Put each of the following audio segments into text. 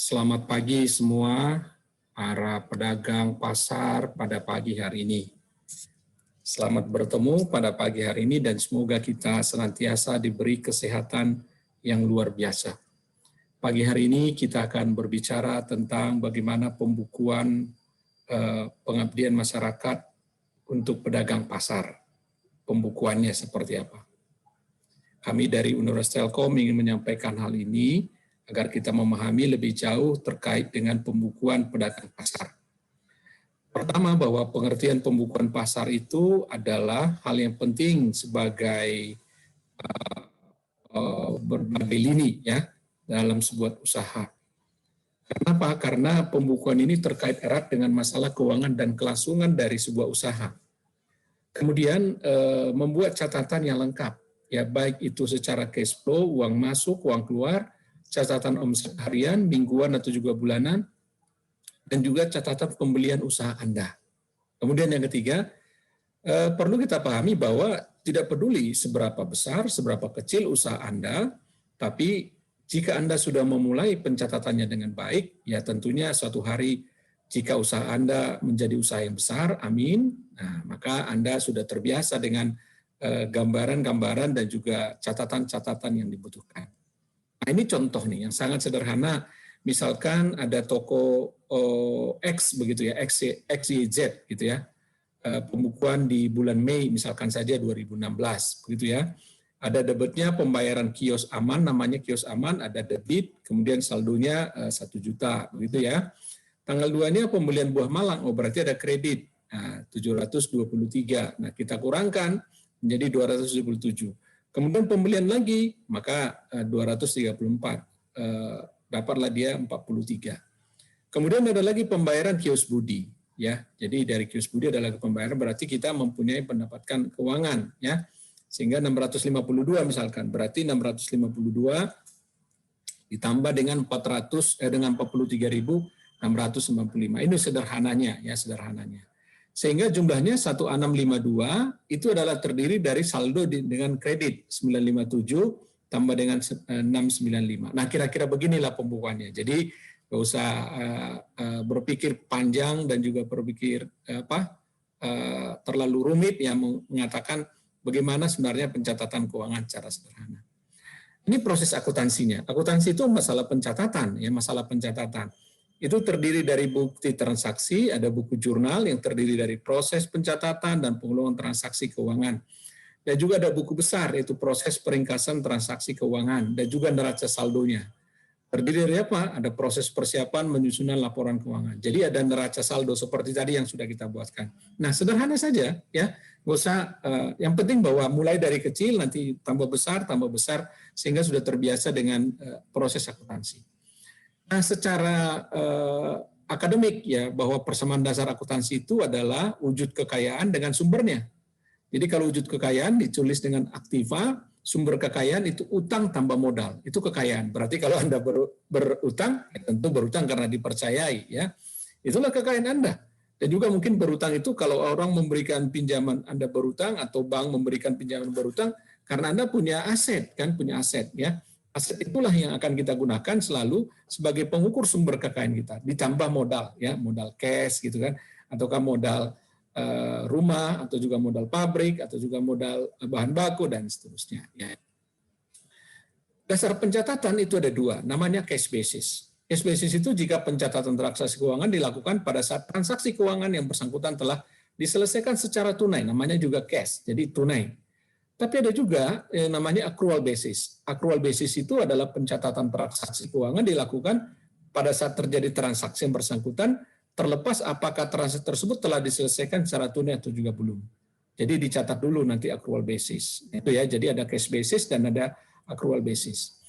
Selamat pagi semua para pedagang pasar pada pagi hari ini. Selamat bertemu pada pagi hari ini dan semoga kita senantiasa diberi kesehatan yang luar biasa. Pagi hari ini kita akan berbicara tentang bagaimana pembukuan pengabdian masyarakat untuk pedagang pasar. Pembukuannya seperti apa? Kami dari Universitas Telkom ingin menyampaikan hal ini agar kita memahami lebih jauh terkait dengan pembukuan pedagang pasar. Pertama, bahwa pengertian pembukuan pasar itu adalah hal yang penting sebagai berbagai lini ya dalam sebuah usaha. Kenapa? Karena pembukuan ini terkait erat dengan masalah keuangan dan kelangsungan dari sebuah usaha. Kemudian membuat catatan yang lengkap, ya baik itu secara cash flow, uang masuk, uang keluar, catatan omset harian, mingguan atau juga bulanan, dan juga catatan pembelian usaha Anda. Kemudian yang ketiga, perlu kita pahami bahwa tidak peduli seberapa besar, seberapa kecil usaha Anda, tapi jika Anda sudah memulai pencatatannya dengan baik, ya tentunya suatu hari jika usaha Anda menjadi usaha yang besar, amin, nah, maka Anda sudah terbiasa dengan gambaran-gambaran dan juga catatan-catatan yang dibutuhkan. Nah, ini contoh nih yang sangat sederhana. Misalkan ada toko X begitu ya, XYZ gitu ya. Pembukuan di bulan Mei misalkan saja 2016 begitu ya. Ada debitnya pembayaran kios aman, namanya kios aman, ada debit, kemudian saldonya 1 juta begitu ya. Tanggal 2-nya pembelian buah malang, berarti ada kredit. Nah, 723. Nah, kita kurangkan menjadi 277. Kemudian pembelian lagi, maka 234, dapatlah dia 43. Kemudian ada lagi pembayaran kios budi, ya. Jadi dari kios budi adalah pembayaran, berarti kita mempunyai pendapatkan keuangan, ya. Sehingga 652 misalkan, berarti 652 ditambah dengan 43.695. Ini sederhananya, ya sederhananya. Sehingga jumlahnya 1652 itu adalah terdiri dari saldo dengan kredit 957 tambah dengan 695. Nah, kira-kira beginilah pembukuannya. Jadi nggak usah berpikir panjang dan juga berpikir terlalu rumit ya mengatakan bagaimana sebenarnya pencatatan keuangan secara sederhana. Ini proses akuntansinya. Akuntansi itu masalah pencatatan, ya masalah pencatatan. Itu terdiri dari bukti transaksi, ada buku jurnal yang terdiri dari proses pencatatan dan pengelolaan transaksi keuangan. Dan juga ada buku besar, yaitu proses peringkasan transaksi keuangan, dan juga neraca saldonya. Terdiri dari apa? Ada proses persiapan menyusunan laporan keuangan. Jadi ada neraca saldo seperti tadi yang sudah kita buatkan. Nah, sederhana saja, ya. Nggak usah, yang penting bahwa mulai dari kecil, nanti tambah besar, sehingga sudah terbiasa dengan proses akuntansi. Nah, secara akademik ya bahwa persamaan dasar akuntansi itu adalah wujud kekayaan dengan sumbernya. Jadi kalau wujud kekayaan ditulis dengan aktiva, sumber kekayaan itu utang tambah modal, itu kekayaan. Berarti kalau Anda berutang, ya tentu berutang karena dipercayai ya. Itulah kekayaan Anda. Dan juga mungkin berutang itu kalau orang memberikan pinjaman Anda berutang atau bank memberikan pinjaman berutang karena Anda punya aset kan, punya aset ya. Aset itulah yang akan kita gunakan selalu sebagai pengukur sumber kekayaan kita. Ditambah modal, ya modal cash gitu kan, ataukah modal rumah, atau juga modal pabrik, atau juga modal bahan baku dan seterusnya. Ya. Dasar pencatatan itu ada dua, namanya cash basis. Cash basis itu jika pencatatan transaksi keuangan dilakukan pada saat transaksi keuangan yang bersangkutan telah diselesaikan secara tunai, namanya juga cash, jadi tunai. Tapi ada juga yang namanya accrual basis. Accrual basis itu adalah pencatatan transaksi keuangan dilakukan pada saat terjadi transaksi yang bersangkutan, terlepas apakah transaksi tersebut telah diselesaikan secara tunai atau juga belum. Jadi dicatat dulu nanti accrual basis. Itu ya, jadi ada cash basis dan ada accrual basis.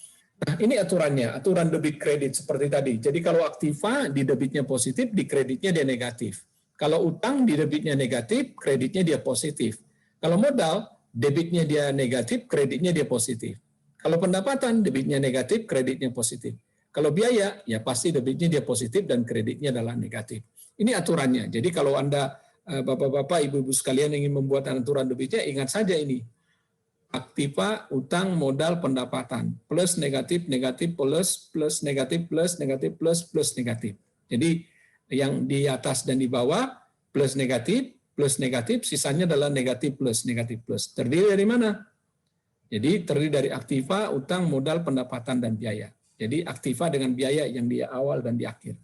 Nah, ini aturannya, aturan debit kredit seperti tadi. Jadi kalau aktiva di debitnya positif, di kreditnya dia negatif. Kalau utang di debitnya negatif, kreditnya dia positif. Kalau modal debitnya dia negatif, kreditnya dia positif. Kalau pendapatan, debitnya negatif, kreditnya positif. Kalau biaya, ya pasti debitnya dia positif dan kreditnya adalah negatif. Ini aturannya. Jadi kalau Anda, Bapak-bapak, Ibu-ibu sekalian ingin membuat aturan debitnya, ingat saja ini. aktiva, utang, modal, pendapatan. Plus, negatif, negatif, plus, negatif, plus, negatif, plus, negatif. Jadi yang di atas dan di bawah plus, negatif, sisanya adalah negatif, plus. Terdiri dari mana? Jadi terdiri dari aktiva, utang, modal, pendapatan, dan biaya. Jadi aktiva dengan biaya yang di awal dan di akhir.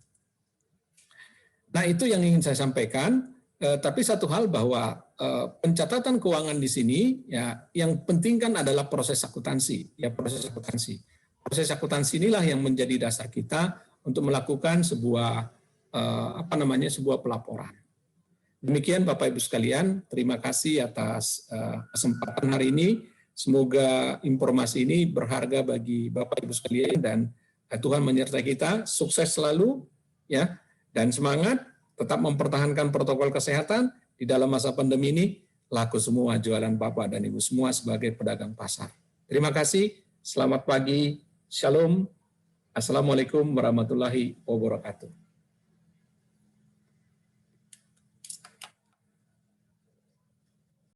Nah, itu yang ingin saya sampaikan. Tapi satu hal bahwa pencatatan keuangan di sini ya yang penting kan adalah proses akuntansi, ya proses akuntansi. Proses akuntansi inilah yang menjadi dasar kita untuk melakukan sebuah sebuah pelaporan. Demikian Bapak Ibu sekalian, terima kasih atas kesempatan hari ini. Semoga informasi ini berharga bagi Bapak Ibu sekalian dan Tuhan menyertai kita. Sukses selalu ya dan semangat. Tetap mempertahankan protokol kesehatan di dalam masa pandemi ini, laku semua jualan Bapak dan Ibu semua sebagai pedagang pasar. Terima kasih, selamat pagi, shalom, assalamualaikum warahmatullahi wabarakatuh.